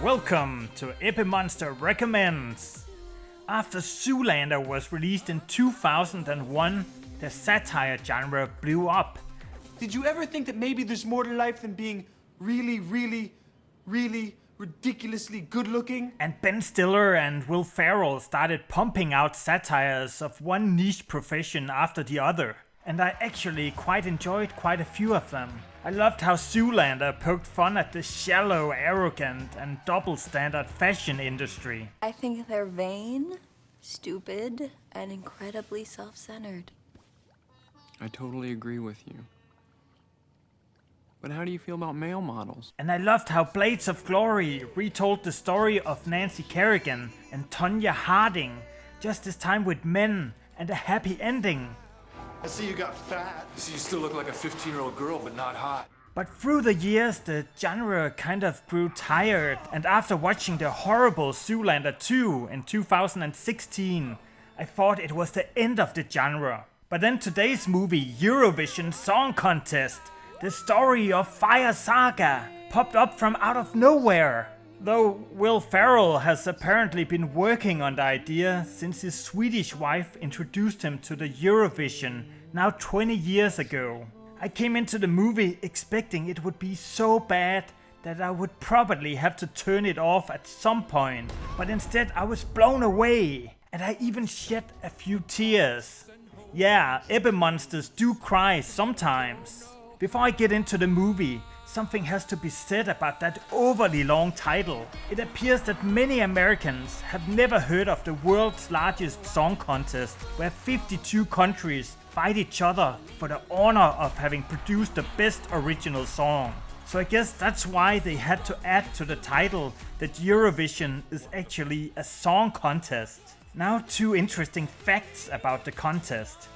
Welcome to Ebbemonster Recommends. After Zoolander was released in 2001, the satire genre blew up. Did you ever think that maybe there's more to life than being really ridiculously good looking? And Ben Stiller and Will Ferrell started pumping out satires of one niche profession after the other. And I actually quite enjoyed quite a few of them. I loved how Zoolander poked fun at the shallow, arrogant and double-standard fashion industry. I think they're vain, stupid, and incredibly self-centered. I totally agree with you. But how do you feel about male models? And I loved how Blades of Glory retold the story of Nancy Kerrigan and Tonya Harding, just this time with men and a happy ending. I see you got fat. I see you still look like a 15-year-old girl, but not hot. But through the years, the genre kind of grew tired, and after watching the horrible Zoolander 2 in 2016, I thought it was the end of the genre. But then today's movie, Eurovision Song Contest, the Story of Fire Saga, popped up from out of nowhere. Though Will Ferrell has apparently been working on the idea since his Swedish wife introduced him to the Eurovision now 20 years ago. I came into the movie expecting it would be so bad that I would probably have to turn it off at some point, but instead I was blown away, and I even shed a few tears. Yeah, Ebbemonsters do cry sometimes. Before I get into the movie, something has to be said about that overly long title. It appears that many Americans have never heard of the world's largest song contest, where 52 countries fight each other for the honor of having produced the best original song. So I guess that's why they had to add to the title that Eurovision is actually a song contest. Now, two interesting facts about the contest.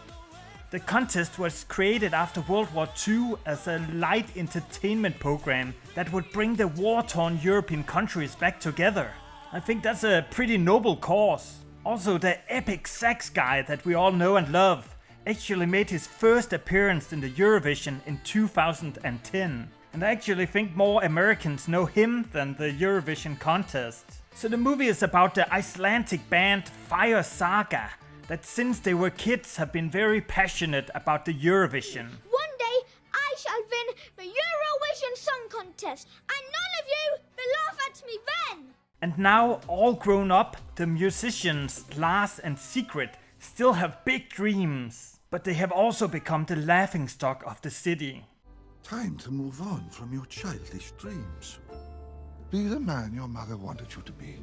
The contest was created after World War II as a light entertainment program that would bring the war-torn European countries back together. I think that's a pretty noble cause. Also, the epic sax guy that we all know and love actually made his first appearance in the Eurovision in 2010. And I actually think more Americans know him than the Eurovision contest. So the movie is about the Icelandic band Fire Saga, that since they were kids have been very passionate about the Eurovision. One day I shall win the Eurovision Song Contest, and none of you will laugh at me then! And now, all grown up, the musicians Lars and Sigrid still have big dreams, but they have also become the laughingstock of the city. Time to move on from your childish dreams. Be the man your mother wanted you to be.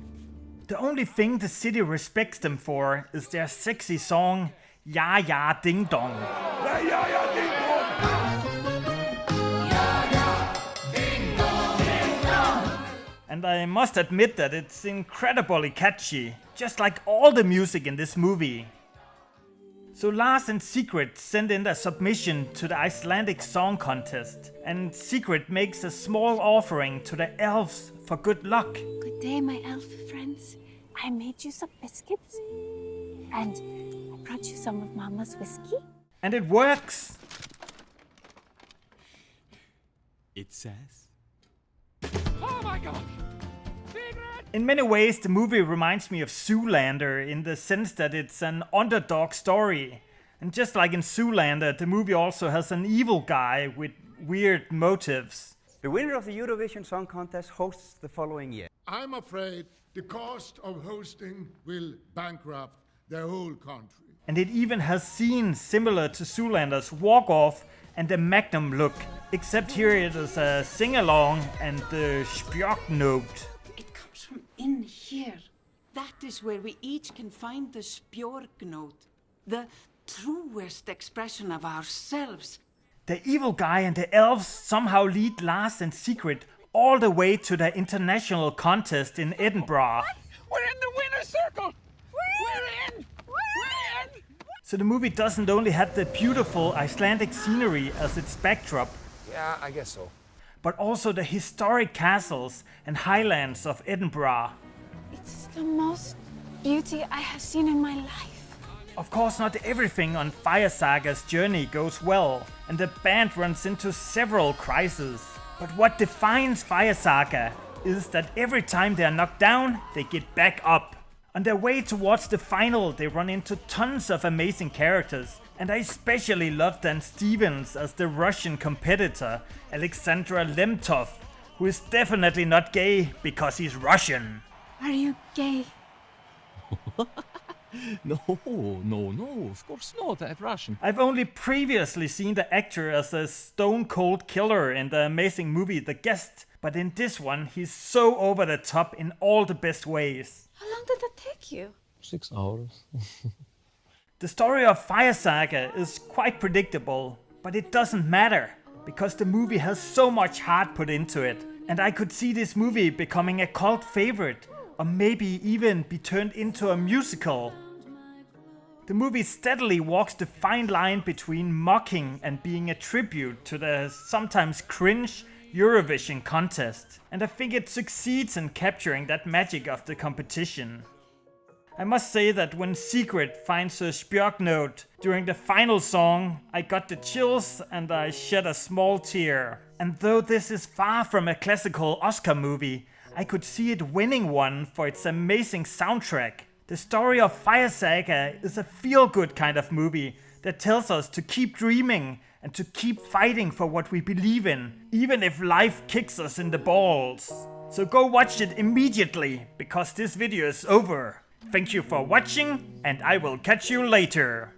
The only thing the city respects them for is their sexy song, Ya Ya Ding Dong. And I must admit that it's incredibly catchy, just like all the music in this movie. So Lars and Sigrid send in a submission to the Icelandic Song Contest, and Sigrid makes a small offering to the elves for good luck. Good day, my elf friends. I made you some biscuits, and I brought you some of Mama's whiskey. And it works! It says... Oh my gosh! In many ways, the movie reminds me of Zoolander in the sense that it's an underdog story. And just like in Zoolander, the movie also has an evil guy with weird motives. The winner of the Eurovision Song Contest hosts the following year. I'm afraid the cost of hosting will bankrupt the whole country. And it even has scenes similar to Zoolander's Walk Off and the Magnum look, except here it is a sing-along and the Spjörk note. It comes from in here. That is where we each can find the Spjörk note, the truest expression of ourselves. The evil guy and the elves somehow lead Lars and Sigrid all the way to the international contest in Edinburgh. We're in the winner's circle! We're in! So the movie doesn't only have the beautiful Icelandic scenery as its backdrop, Yeah, I guess so. but also the historic castles and highlands of Edinburgh. It's the most beauty I have seen in my life. Of course, not everything on Fire Saga's journey goes well, and the band runs into several crises. But what defines Fire Saga is that every time they are knocked down, they get back up. On their way towards the final, they run into tons of amazing characters, and I especially love Dan Stevens as the Russian competitor, Alexandra Lemtov, who is definitely not gay because he's Russian. Are you gay? No, of course not. I'm Russian. I've only previously seen the actor as a stone cold killer in the amazing movie The Guest, but in this one he's so over the top in all the best ways. How long did that take you? 6 hours. The Story of Fire Saga is quite predictable, but it doesn't matter, because the movie has so much heart put into it, and I could see this movie becoming a cult favorite, or maybe even be turned into a musical. The movie steadily walks the fine line between mocking and being a tribute to the sometimes cringe Eurovision contest, and I think it succeeds in capturing that magic of the competition. I must say that when Secret finds her Spjörk note during the final song, I got the chills and I shed a small tear. And though this is far from a classical Oscar movie, I could see it winning one for its amazing soundtrack. The Story of Fire Saga is a feel-good kind of movie that tells us to keep dreaming and to keep fighting for what we believe in, even if life kicks us in the balls. So go watch it immediately, because this video is over. Thank you for watching, and I will catch you later.